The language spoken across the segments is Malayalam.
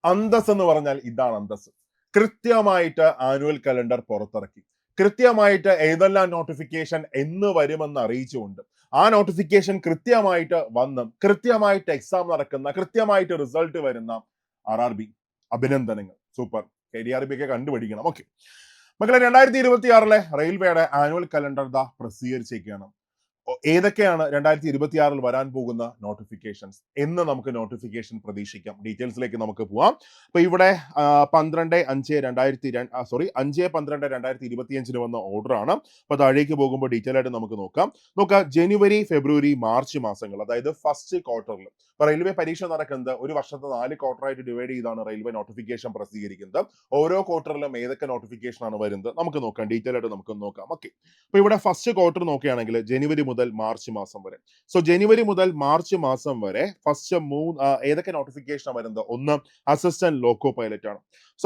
അന്തസ് എന്ന് പറഞ്ഞാൽ ഇതാണ് അന്തസ്. കൃത്യമായിട്ട് ആനുവൽ കലണ്ടർ പുറത്തിറക്കി, കൃത്യമായിട്ട് ഏതെല്ലാം നോട്ടിഫിക്കേഷൻ എന്ന് വരുമെന്ന് അറിയിച്ചുകൊണ്ട് ആ നോട്ടിഫിക്കേഷൻ കൃത്യമായിട്ട് വന്ന് കൃത്യമായിട്ട് എക്സാം നടക്കുന്ന കൃത്യമായിട്ട് റിസൾട്ട് വരുന്ന RRB അഭിനന്ദനങ്ങൾ. സൂപ്പർ. KDRB ഒക്കെ കണ്ടുപിടിക്കണം. ഓക്കെ മക്കളെ, 2026 റെയിൽവേയുടെ ആനുവൽ കലണ്ടർ പ്രസിദ്ധീകരിച്ചിരിക്കുകയാണ്. ഏതൊക്കെയാണ് 2026 വരാൻ പോകുന്ന നോട്ടിഫിക്കേഷൻസ് എന്ന് നമുക്ക് നോട്ടിഫിക്കേഷൻ പ്രതീക്ഷിക്കാം. ഡീറ്റെയിൽസിലേക്ക് നമുക്ക് പോവാം. അപ്പൊ ഇവിടെ 5/12/2025 വന്ന ഓർഡർ ആണ്. അപ്പൊ താഴേക്ക് പോകുമ്പോൾ ഡീറ്റെയിൽ ആയിട്ട് നമുക്ക് നോക്കാം. ജനുവരി, ഫെബ്രുവരി, മാർച്ച് മാസങ്ങൾ, അതായത് ഫസ്റ്റ് ക്വാർട്ടറിൽ റെയിൽവേ പരീക്ഷ നടക്കുന്നത് ഒരു വർഷത്തെ 4 ക്വാർട്ടറായിട്ട് ഡിവൈഡ് ചെയ്താണ് റെയിൽവേ നോട്ടിഫിക്കേഷൻ പ്രസിദ്ധീകരിക്കുന്നത്. ഓരോ ക്വാർട്ടറിലും ഏതൊക്കെ നോട്ടിഫിക്കേഷൻ ആണ് വരുന്നത് നമുക്ക് നോക്കാം. ഡീറ്റെയിൽ ആയിട്ട് നമുക്ക് നോക്കാം. ഓക്കെ, അപ്പൊ ഇവിടെ ഫസ്റ്റ് ക്വാർട്ടർ നോക്കുകയാണെങ്കിൽ ജനുവരി മുതൽ മാർച്ച് മാസം വരെ. ജനുവരി മുതൽ മാർച്ച് മാസം വരെ ഫസ്റ്റ് ഏതൊക്കെ നോട്ടിഫിക്കേഷൻ വരുന്നത്? ഒന്ന് അസിസ്റ്റന്റ് ലോക്കോ പൈലറ്റ് ആണ്.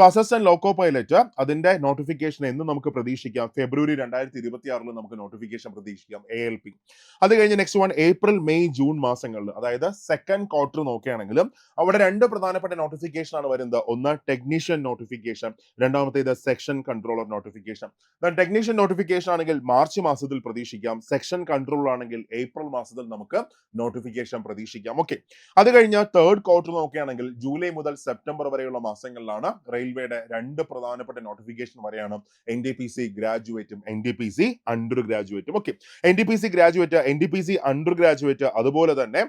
അസിസ്റ്റന്റ് ലോക്കോ പൈലറ്റ് അതിന്റെ നോട്ടിഫിക്കേഷൻ എന്ന് നമുക്ക് പ്രതീക്ഷിക്കാം ഫെബ്രുവരി 2026 നമുക്ക് നോട്ടിഫിക്കേഷൻ പ്രതീക്ഷിക്കാം, ALP. അത് കഴിഞ്ഞ് next one April, May, June മാസങ്ങളിൽ, അതായത് സെക്കൻഡ് ക്വാർട്ടർ നോക്കുകയാണെങ്കിൽ അവിടെ 2 പ്രധാനപ്പെട്ട നോട്ടിഫിക്കേഷൻ ആണ് വരുന്നത്. ഒന്ന് ടെക്നീഷ്യൻ നോട്ടിഫിക്കേഷൻ, രണ്ടാമത്തേത് section controller notification. Technician notification ആണെങ്കിൽ മാർച്ച് മാസത്തിൽ പ്രതീക്ഷിക്കാം, സെക്ഷൻ കൺട്രോളർ ആണെങ്കിൽ ഏപ്രിൽ മാസത്തിൽ നമുക്ക് നോട്ടിഫിക്കേഷൻ പ്രതീക്ഷിക്കാം. ഓക്കെ, അത് കഴിഞ്ഞ തേർഡ് ക്വാർട്ടർ നോക്കുകയാണെങ്കിൽ ജൂലൈ മുതൽ സെപ്റ്റംബർ വരെയുള്ള മാസങ്ങളിലാണ് റെയിൽവേയുടെ 2 പ്രധാനപ്പെട്ട നോട്ടിഫിക്കേഷൻ വരെയാണ് NTPC ഗ്രാജുവേറ്റും NTPC അണ്ടർ ഗ്രാജുവേറ്റും. Okay, NTPC graduate, NTPC undergraduate, അതുപോലെ തന്നെ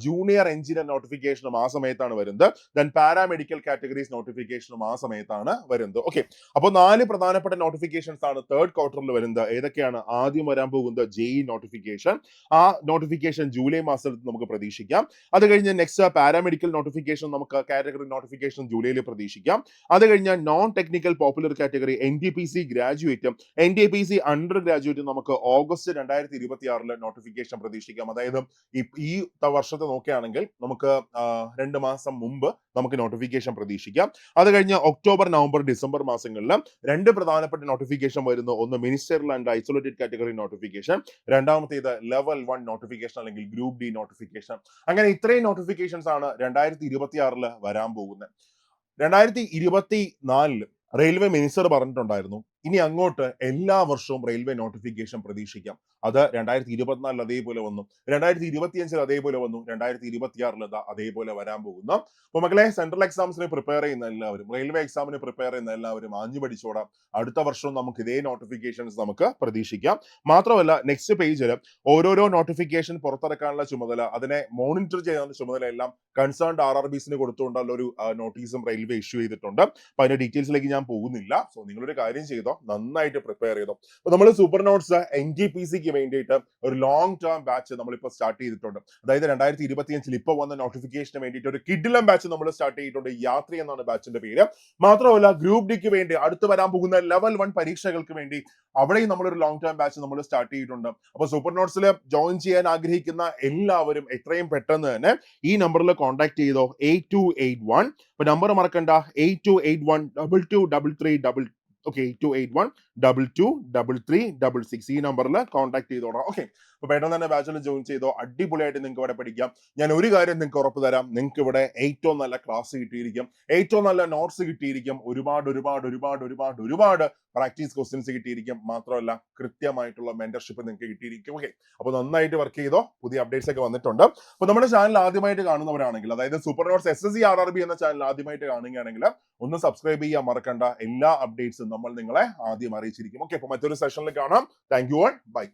ജൂനിയർ എഞ്ചിനീയർ നോട്ടിഫിക്കേഷനും ആ സമയത്താണ് വരുന്നത്. ദെൻ പാരാമെഡിക്കൽ കാറ്റഗറീസ് നോട്ടിഫിക്കേഷനും ആ സമയത്താണ് വരുന്നത്. ഓക്കെ, അപ്പോൾ 4 പ്രധാനപ്പെട്ട നോട്ടിഫിക്കേഷൻസ് ആണ് തേർഡ് ക്വാർട്ടറിൽ വരുന്നത്. ഏതൊക്കെയാണ്? ആദ്യം വരാൻ പോകുന്നത് JEE നോട്ടിഫിക്കേഷൻ. ആ നോട്ടിഫിക്കേഷൻ ജൂലൈ മാസത്തിൽ നമുക്ക് പ്രതീക്ഷിക്കാം. അത് കഴിഞ്ഞ് നെക്സ്റ്റ് പാരാമെഡിക്കൽ നോട്ടിഫിക്കേഷൻ, നമുക്ക് കാറ്റഗറി നോട്ടിഫിക്കേഷൻ ജൂലൈയിൽ പ്രതീക്ഷിക്കാം. അത് കഴിഞ്ഞ് non technical popular category NTPC ഗ്രാജുവേറ്റും NTPC അണ്ടർ ഗ്രാജുവേറ്റും നമുക്ക് ഓഗസ്റ്റ് 2026 നോട്ടിഫിക്കേഷൻ പ്രതീക്ഷിക്കാം. അതായത് ഈ വർഷത്തെ നോക്കുകയാണെങ്കിൽ നമുക്ക് 2 മാസം മുമ്പ് നമുക്ക് നോട്ടിഫിക്കേഷൻ പ്രതീക്ഷിക്കാം. അത് കഴിഞ്ഞ് ഒക്ടോബർ, നവംബർ, ഡിസംബർ മാസങ്ങളിൽ 2 പ്രധാനപ്പെട്ട നോട്ടിഫിക്കേഷൻ വരുന്നു. ഒന്ന് ministerial and isolated category notification, രണ്ടാമത്തേത് ലെവൽ 1 നോട്ടിഫിക്കേഷൻ അല്ലെങ്കിൽ ഗ്രൂപ്പ് D നോട്ടിഫിക്കേഷൻ. അങ്ങനെ ഇത്രയും നോട്ടിഫിക്കേഷൻസ് ആണ് 2026 വരാൻ പോകുന്നത്. 2024 റെയിൽവേ മിനിസ്റ്റർ പറഞ്ഞിട്ടുണ്ടായിരുന്നു ഇനി അങ്ങോട്ട് എല്ലാ വർഷവും റെയിൽവേ നോട്ടിഫിക്കേഷൻ പ്രതീക്ഷിക്കാം. അത് 2024 അതേപോലെ വന്നു, 2025 അതേപോലെ വന്നു, 2026 അതേപോലെ വരാൻ പോകുന്നു. അപ്പൊ മക്കളെ, സെൻട്രൽ എക്സാംസിന് പ്രിപ്പയർ ചെയ്യുന്ന എല്ലാവരും, റെയിൽവേ എക്സാമിന് പ്രിപ്പയർ ചെയ്യുന്ന എല്ലാവരും ആഞ്ഞു പഠിച്ചോടാം. അടുത്ത വർഷവും നമുക്ക് ഇതേ നോട്ടിഫിക്കേഷൻസ് നമുക്ക് പ്രതീക്ഷിക്കാം. മാത്രമല്ല നെക്സ്റ്റ് പേജിൽ ഓരോരോ നോട്ടിഫിക്കേഷൻ പുറത്തിറക്കാനുള്ള ചുമതല, അതിനെ മോണിറ്റർ ചെയ്യാനുള്ള ചുമതല എല്ലാം കൺസേൺഡ് RRBസിന് കൊടുത്തുകൊണ്ടുള്ള ഒരു നോട്ടീസും റെയിൽവേ ഇഷ്യൂ ചെയ്തിട്ടുണ്ട്. അപ്പൊ അതിന്റെ ഡീറ്റെയിൽസിലേക്ക് ഞാൻ പോകുന്നില്ല. നിങ്ങളൊരു കാര്യം ചെയ്തോ, നന്നായിട്ട് പ്രിപ്പയർ ചെയ്തോ. അപ്പൊ നമ്മൾ സൂപ്പർ നോട്ട്സ് NTPCക്ക് വേണ്ടിയിട്ട് ഒരു ലോങ് ടേം ബാച്ച് നമ്മളിപ്പോൾ സ്റ്റാർട്ട് ചെയ്തിട്ടുണ്ട്. അതായത് 2025 ഇപ്പോൾ വന്ന നോട്ടിഫിക്കേഷന് വേണ്ടിയിട്ട് ഒരു കിഡിലം ബാച്ച് നമ്മൾ സ്റ്റാർട്ട് ചെയ്തിട്ടുണ്ട്. യാത്രി എന്നാണ് ബാച്ചിന്റെ പേര്. മാത്രമല്ല ഗ്രൂപ്പ് ഡിക്ക് വേണ്ടി അടുത്ത് വരാൻ പോകുന്ന ലെവൽ 1 പരീക്ഷകൾക്ക് വേണ്ടി അവിടെയും നമ്മളൊരു ലോങ് ടേം ബാച്ച് നമ്മൾ സ്റ്റാർട്ട് ചെയ്തിട്ടുണ്ട്. അപ്പൊ സൂപ്പർ നോട്ട്സിൽ ജോയിൻ ചെയ്യാൻ ആഗ്രഹിക്കുന്ന എല്ലാവരും എത്രയും പെട്ടെന്ന് തന്നെ ഈ നമ്പറിൽ കോൺടാക്ട് ചെയ്തോ, 8281. അപ്പൊ നമ്പർ മറക്കണ്ട, 82812233. ഓക്കെ, 8281223366. ഈ നമ്പറിൽ കോൺടാക്ട് ചെയ്തോളാം. ഓക്കെ, അപ്പൊ പെട്ടെന്ന് തന്നെ ബാച്ചിൽ ജോയിൻ ചെയ്തോ. അടിപൊളിയായിട്ട് നിങ്ങൾക്ക് ഇവിടെ പഠിക്കാം. ഞാൻ ഒരു കാര്യം നിങ്ങൾക്ക് ഉറപ്പ് തരാം, നിങ്ങൾക്ക് ഇവിടെ ഏറ്റവും നല്ല ക്ലാസ് കിട്ടിയിരിക്കും, ഏറ്റവും നല്ല നോട്ട്സ് കിട്ടിയിരിക്കും, ഒരുപാട് പ്രാക്ടീസ് ക്വസ്റ്റ്യൻസ് കിട്ടിയിരിക്കും. മാത്രമല്ല കൃത്യമായിട്ടുള്ള മെന്റർഷിപ്പ് നിങ്ങൾക്ക് കിട്ടിയിരിക്കും. ഓക്കെ, അപ്പൊ നന്നായിട്ട് വർക്ക് ചെയ്തോ. പുതിയ അപ്ഡേറ്റ്സ് ഒക്കെ വന്നിട്ടുണ്ട്. അപ്പൊ നമ്മുടെ ചാനൽ ആദ്യമായിട്ട് കാണുന്നവരാണെങ്കിൽ, അതായത് സൂപ്പർ നോട്ട്സ് SSC RRB എന്ന ചാനൽ ആദ്യമായിട്ട് കാണുകയാണെങ്കിൽ ഒന്ന് സബ്സ്ക്രൈബ് ചെയ്യാൻ മറക്കണ്ട. എല്ലാ അപ്ഡേറ്റ്സും നമ്മൾ നിങ്ങളെ ആദ്യം അറിയിച്ചിരിക്കും. ഓക്കെ, അപ്പൊ മറ്റൊരു സെഷനിൽ കാണാം. Thank you all, by.